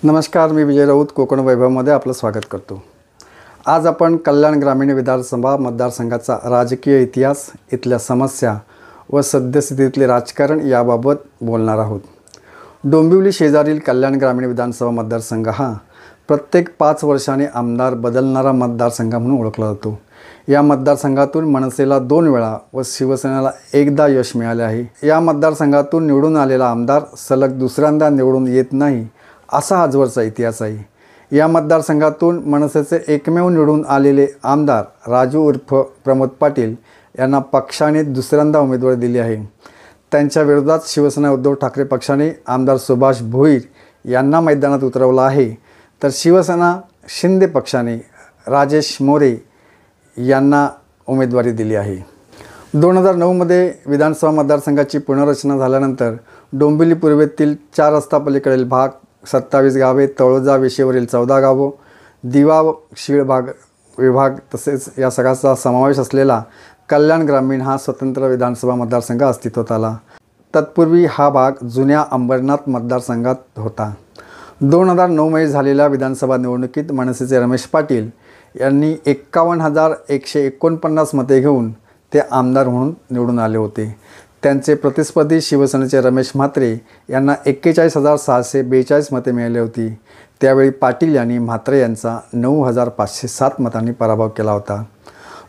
नमस्कार, मी विजय राऊत कोकण वैभवमध्ये आपलं स्वागत करतो। आज आपण कल्याण ग्रामीण विधानसभा मतदारसंघाचा राजकीय इतिहास, इथल्या समस्या व सद्यस्थितीतले राजकारण याबाबत बोलणार आहोत। डोंबिवली शेजारील कल्याण ग्रामीण विधानसभा मतदारसंघ हा प्रत्येक 5 वर्षांनी आमदार बदलणारा मतदारसंघ म्हणून ओळखला जातो। या मतदारसंघातून मनसेला 2 वेळा व शिवसेनेला एकदा यश मिळाले आहे। या मतदारसंघातून निवडून आलेला आमदार सलग दुसऱ्यांदा निवडून येत नाही असा आजवरचा इतिहास आहे। या मतदारसंघातून मनसेचे एकमेव निवडून आलेले आमदार राजू उर्फ प्रमोद पाटील यांना पक्षाने दुसऱ्यांदा उमेदवारी दिली आहे। त्यांच्या विरोधात शिवसेना उद्धव ठाकरे पक्षाने आमदार सुभाष भोईर यांना मैदानात उतरवलं आहे, तर शिवसेना शिंदे पक्षाने राजेश मोरे यांना उमेदवारी दिली आहे। 2009 मध्ये विधानसभा मतदारसंघाची पुनर्रचना झाल्यानंतर डोंबिवली पूर्वेतील 4 रस्ता पलीकडील भाग, 27 गावे, तळोजा विषेवरील 14 गावं, दिवा शीळ विभाग तसेच या सगळ्याचा समावेश असलेला कल्याण ग्रामीण हा स्वतंत्र विधानसभा मतदारसंघ अस्तित्वात आला। तत्पूर्वी हा भाग जुन्या अंबरनाथ मतदारसंघात होता। 2009 मध्ये झालेल्या विधानसभा निवडणुकीत मनसेचे रमेश पाटील यांनी 51,149 मते घेऊन ते आमदार म्हणून निवडून आले होते। त्यांचे प्रतिस्पर्धी शिवसेनेचे रमेश म्हात्रे यांना 41,642 मते मिळाली होती। त्यावेळी पाटील यांनी म्हात्रे यांचा 9,507 मतांनी पराभव केला होता।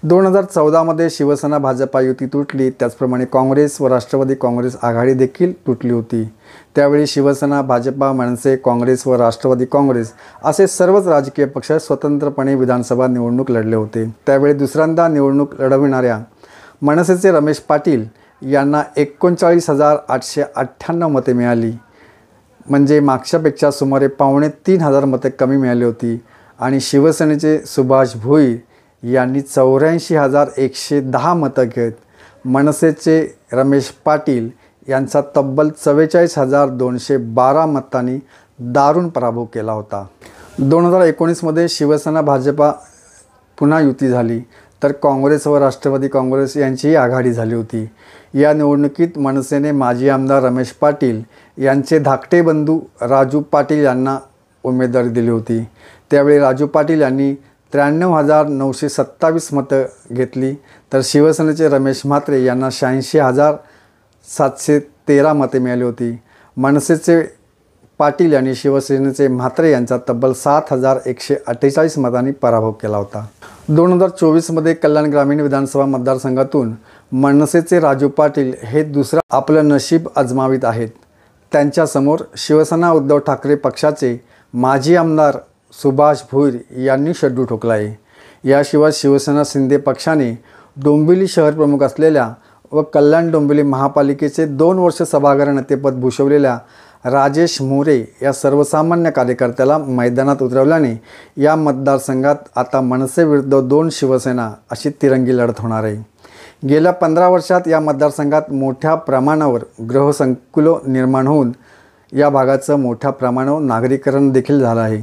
2014 मध्ये शिवसेना भाजपा युती तुटली, त्याचप्रमाणे काँग्रेस व राष्ट्रवादी काँग्रेस आघाडी देखील तुटली होती। त्यावेळी शिवसेना, भाजपा, मनसे, काँग्रेस व राष्ट्रवादी काँग्रेस असे सर्वच राजकीय पक्ष स्वतंत्रपणे विधानसभा निवडणूक लढले होते। त्यावेळी दुसऱ्यांदा निवडणूक लढविणाऱ्या मनसेचे रमेश पाटील यांना 39,898 मते मिळाली, म्हणजे मागच्यापेक्षा सुमारे 2,500 मते कमी मिळाली होती। आणि शिवसेनेचे सुभाष भोईर यांनी 84,110 मतं घेत मनसेचे रमेश पाटील यांचा तब्बल 44,212 मतांनी दारुण पराभव केला होता। 2019 मध्ये शिवसेना भाजपा पुन्हा युती झाली, तर काँग्रेस व राष्ट्रवादी काँग्रेस यांचीही आघाडी झाली होती। या निवडणुकीत मनसेने माजी आमदार रमेश पाटील यांचे धाकटे बंधू राजू पाटील यांना उमेदवारी दिली होती। त्यावेळी राजू पाटील यांनी 93,927 मतं घेतली, तर शिवसेनेचे रमेश म्हात्रे यांना 86,713 मते मिळाली होती। मनसेचे पाटील यांनी शिवसेनेचे म्हात्रे यांचा तब्बल 7,148 मतांनी पराभव केला होता। 2024 मध्ये कल्याण ग्रामीण विधानसभा मतदारसंघातून मनसेचे राजू पाटील हे दुसरा आपलं नशीब आजमावित आहेत। त्यांच्यासमोर शिवसेना उद्धव ठाकरे पक्षाचे माजी आमदार सुभाष भोईर यांनी शड्डू ठोकला आहे। याशिवाय शिवसेना शिंदे पक्षाने डोंबिवली शहर प्रमुख असलेल्या व कल्याण डोंबिवली महापालिकेचे 2 वर्ष सभागृह नेतेपद भूषवलेल्या राजेश मोरे या सर्वसामान्य कार्यकर्त्याला मैदानात उतरवल्याने या मतदारसंघात आता मनसे विरुद्ध 2 शिवसेना अशी तिरंगी लढत होणार आहे। गेल्या 15 वर्षात या मतदारसंघात मोठ्या प्रमाणावर गृहसंकुलं निर्माण होऊन या भागाचं मोठ्या प्रमाणावर नागरीकरण देखील झालं आहे।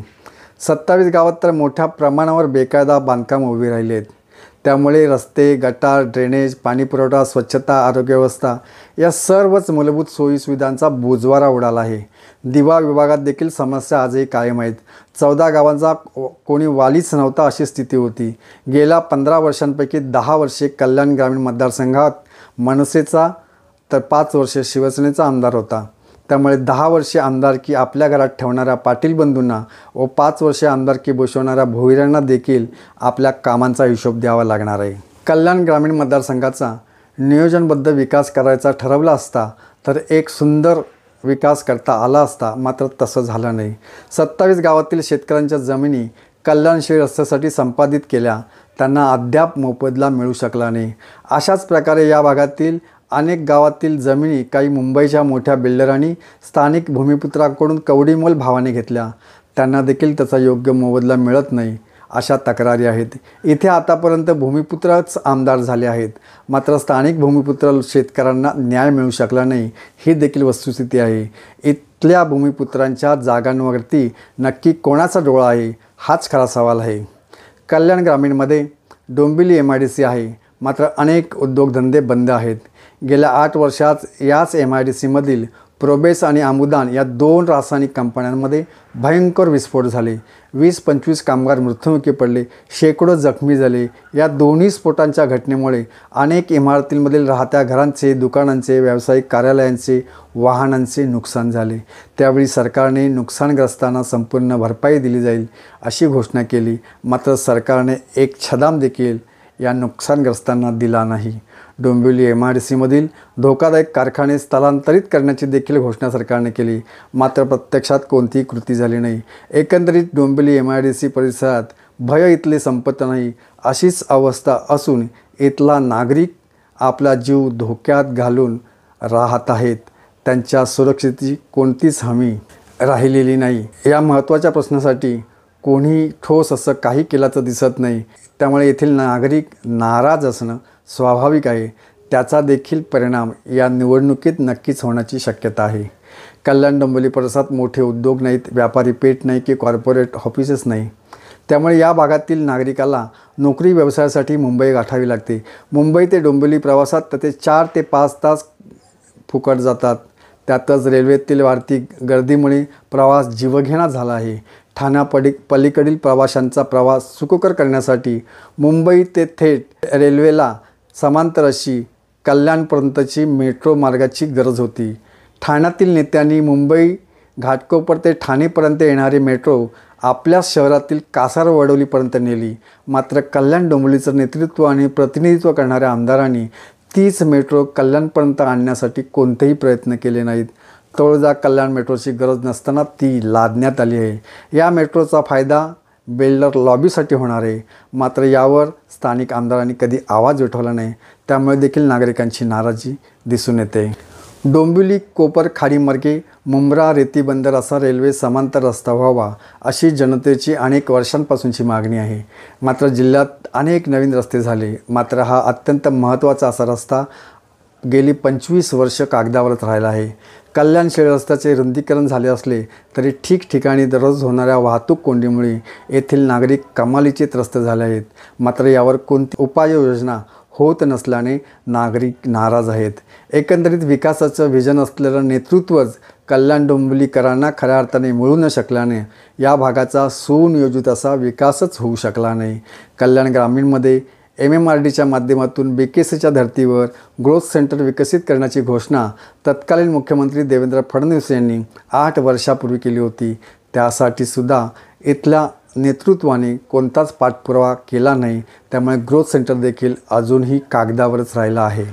27 गावात तर मोठ्या प्रमाणावर बेकायदा बांधकाम उभी राहिली आहेत। त्यामुळे रस्ते, गटार, ड्रेनेज, पाणीपुरवठा, स्वच्छता, आरोग्य व्यवस्था या सर्वच मूलभूत सोयीसुविधांचा बोजवारा उडाला आहे। दिवा विभागात देखील समस्या आजही कायम आहेत। 14 गावांचा कोणी वालीच नव्हता अशी स्थिती होती। गेल्या 15 वर्षांपैकी 10 वर्षे कल्याण ग्रामीण मतदारसंघात मनसेचा तर 5 वर्षे शिवसेनेचा आमदार होता। त्यामुळे 10 वर्षे आमदारकी आपल्या घरात ठेवणाऱ्या पाटील बंधूंना व 5 वर्षे आमदारकी भूषवणाऱ्या भोईरांना देखील आपल्या कामांचा हिशोब द्यावा लागणार आहे। कल्याण ग्रामीण मतदारसंघाचा नियोजनबद्ध विकास करायचा ठरवला असता तर एक सुंदर विकास करता आला असता, मात्र तसं झालं नाही। 27 गावातील शेतकऱ्यांच्या जमिनी कल्याणशिळ रस्त्यासाठी संपादित केल्या, त्यांना अद्याप मोबदला मिळू शकला नाही। अशाच प्रकारे या भागातील अनेक गावातील जमिनी काही मुंबईच्या मोठ्या बिल्डरांनी स्थानिक भूमिपुत्रांकडून कवडीमोल भावाने घेतल्या, त्यांना देखील त्याचा योग्य मोबदला मिळत नाही अशा तक्रारी आहेत। इथे आतापर्यंत भूमिपुत्रच आमदार झाले आहेत, मात्र स्थानिक भूमिपुत्र शेतकऱ्यांना न्याय मिळू शकला नाही, ही देखील वस्तुस्थिती आहे। इथल्या भूमिपुत्रांच्या जागांवरती नक्की कोणाचा डोळा आहे हाच खरा सवाल आहे। कल्याण ग्रामीणमध्ये डोंबिवली MIDC आहे, मात्र अनेक उद्योगधंदे बंद आहेत। गेल्या 8 वर्षात याच MIDCमधील प्रोबेस आणि आमुदान या 2 रासायनिक कंपन्यांमध्ये भयंकर विस्फोट झाले. 20-25 कामगार मृत्युमुखी पडले, शेकडो जखमी झाले. या दोन्ही स्फोटांच्या घटनेमुळे अनेक इमारतींमधील राहत्या घरांचे, दुकानांचे, व्यावसायिक कार्यालयांचे, वाहनांचे नुकसान झाले. त्यावेळी सरकारने नुकसानग्रस्तांना संपूर्ण भरपाई दिली जाईल अशी घोषणा केली. मात्र सरकारने एक छदाम देखील या नुकसानग्रस्तांना दिला नाही. डोंबिवली MIDCमधील धोकादायक कारखाने स्थलांतरित करण्याची देखील घोषणा सरकारने केली. मात्र प्रत्यक्षात कोणतीही कृती झाली नाही. एकंदरीत डोंबिवली MIDC परिसरात भय इथले संपत नाही अशीच अवस्था असून इथला नागरिक आपला जीव धोक्यात घालून राहत आहेत. त्यांच्या सुरक्षेची कोणतीच हमी राहिलेली नाही. या महत्त्वाच्या प्रश्नासाठी कोणी ठोस असं काही केल्याचं दिसत नाही. त्यामुळे येथील नागरिक नाराज असणं स्वाभाविक आहे. त्याचा देखील परिणाम या निवडणुकीत नक्कीच होण्याची शक्यता आहे. कल्याण डोंबिवली परिसरात मोठे उद्योग नाहीत, व्यापारी पेठ नाही की कॉर्पोरेट ऑफिसेस नाही. त्यामुळे या भागातील नागरिकाला नोकरी व्यवसायासाठी मुंबई गाठावी लागते. मुंबई ते डोंबिवली प्रवासात ते 4 ते 5 तास फुकट जातात. त्यातच रेल्वेतील वाढती गर्दीमुळे प्रवास जीवघेणा झाला आहे. पलीकडील प्रवाशांचा प्रवास सुखकर करण्यासाठी मुंबई ते थेट रेल्वेला समांतर अशी कल्याणपर्यंतची मेट्रो मार्गाची गरज होती. ठाण्यातील नेत्यांनी मुंबई घाटकोपर ते ठाणेपर्यंत येणारी मेट्रो आपल्या शहरातील कासारवडोलीपर्यंत नेली. मात्र कल्याण डोंबिवलीचं नेतृत्व आणि प्रतिनिधित्व करणाऱ्या आमदारांनी तीच मेट्रो कल्याणपर्यंत आणण्यासाठी कोणतेही प्रयत्न केले नाहीत. तळोजा कल्याण मेट्रोची गरज नसताना ती लादण्यात आली आहे. या मेट्रोचा फायदा बिल्डर लॉबीसाठी होणार आहे. मात्र यावर स्थानिक आमदारांनी कधी आवाज उठवला नाही. त्यामुळे देखील नागरिकांची नाराजी दिसून येते. डोंबिवली कोपर खाडीमार्गे मुंब्रा रेती बंदर असा रेल्वे समांतर रस्ता व्हावा अशी जनतेची अनेक वर्षांपासूनची मागणी आहे. मात्र जिल्ह्यात अनेक नवीन रस्ते झाले. मात्र हा अत्यंत महत्त्वाचा असा रस्ता गेली 25 वर्ष कागदावरच राहिला आहे. कल्याण शिळ रस्त्याचे रुंदीकरण झाले असले तरी ठिकठिकाणी दररोज होणाऱ्या वाहतूक कोंडीमुळे येथील नागरिक कमालीचे त्रस्त झाले आहेत. मात्र यावर कोणती उपाययोजना होत नसल्याने नागरिक नाराज आहेत. एकंदरीत विकासाचं व्हिजन असलेलं नेतृत्वच कल्याण डोंबिवलीकरांना खऱ्या अर्थाने मिळू न शकल्याने या भागाचा सुनियोजित असा विकासच होऊ शकला नाही. कल्याण ग्रामीणमध्ये MMRDच्या माध्यमातून BKCच्या धर्तीवर ग्रोथ सेंटर विकसित करण्याची घोषणा तत्कालीन मुख्यमंत्री देवेंद्र फडणवीस यांनी 8 वर्षापूर्वी केली होती. त्यासाठी सुद्धा इथल्या नेतृत्वाने कोणताच पाठपुरावा केला नाही. त्यामुळे ग्रोथ सेंटर देखील अजूनही कागदावरच राहिला आहे.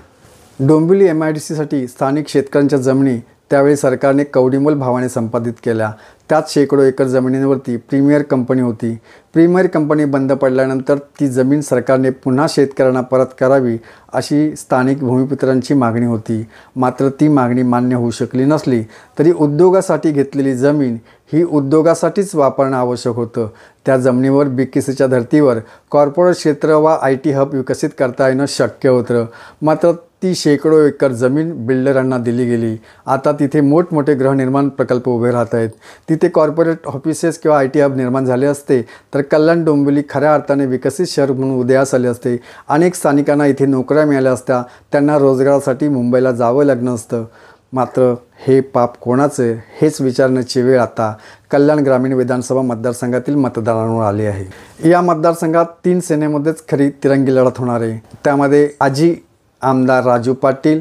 डोंबिवली MIDCसाठी स्थानिक शेतकऱ्यांच्या जमिनी त्यावेळी सरकारने कवडीमोल भावाने संपादित केल्या. त्यात शेकडो एकर जमिनींवरती प्रीमियर कंपनी होती. प्रीमियर कंपनी बंद पडल्यानंतर ती जमीन सरकारने पुन्हा शेतकऱ्यांना परत करावी अशी स्थानिक भूमिपुत्रांची मागणी होती. मात्र ती मागणी मान्य होऊ शकली नसली तरी उद्योगासाठी घेतलेली जमीन ही उद्योगासाठीच वापरणं आवश्यक होतं. त्या जमिनीवर BKCच्या धर्तीवर कॉर्पोरेट क्षेत्र वा IT हब विकसित करता येणं शक्य होतं. मात्र ती शेकडो एकर जमीन बिल्डरांना दिली गेली. आता तिथे मोठमोठे गृहनिर्माण प्रकल्प उभे राहत आहेत. तिथे कॉर्पोरेट ऑफिसेस किंवा IT हब निर्माण झाले असते तर कल्याण डोंबिवली खऱ्या अर्थाने विकसित शहर म्हणून उदयास आले असते. अनेक स्थानिकांना इथे नोकऱ्या मिळाल्या असत्या. त्यांना रोजगारासाठी मुंबईला जावं लागलं असतं. मात्र हे पाप कोणाचे हेच विचारण्याची वेळ आता कल्याण ग्रामीण विधानसभा मतदारसंघातील मतदारांवर आली आहे. या मतदारसंघात 3 सेनेमध्येच खरी तिरंगी लढत होणार आहे. त्यामध्ये आजी आमदार राजू पाटील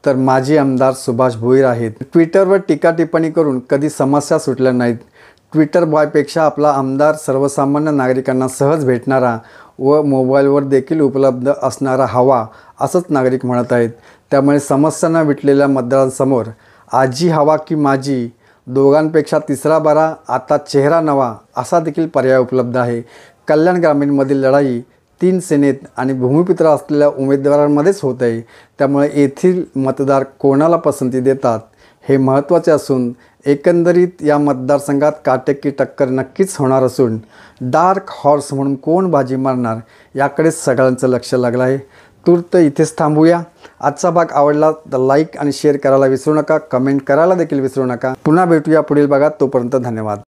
तर माजी आमदार सुभाष भोईर आहेत. ट्विटरवर टीका टिप्पणी करून कधी समस्या सुटल्या नाहीत. ट्विटर बॉयपेक्षा आपला आमदार सर्वसामान्य नागरिकांना सहज भेटणारा व मोबाईलवर देखील उपलब्ध असणारा हवा असंच नागरिक म्हणत आहेत. त्यामुळे समस्यांना विटलेल्या मतदारांसमोर आजी हवा की माझी दोघांपेक्षा तिसरा बरा आता चेहरा नवा असा देखील पर्याय उपलब्ध आहे. कल्याण ग्रामीणमधील लढाई 3 सेनेत आणि भूमिपुत्र असलेल्या उमेदवारांमध्येच होत आहे. त्यामुळे येथील मतदार कोणाला पसंती देतात हे महत्त्वाचे असून एकंदरीत या मतदारसंघात काटेकी टक्कर नक्कीच होणार असून डार्क हॉर्स म्हणून कोण बाजी मारणार याकडेच सगळ्यांचं लक्ष लागलं आहे. तूर्त इथेच थांबूया. आजचा भाग आवडला तर लाईक आणि शेअर करायला विसरू नका. कमेंट करायला देखील विसरू नका. पुन्हा भेटूया पुढील भागात. तोपर्यंत धन्यवाद.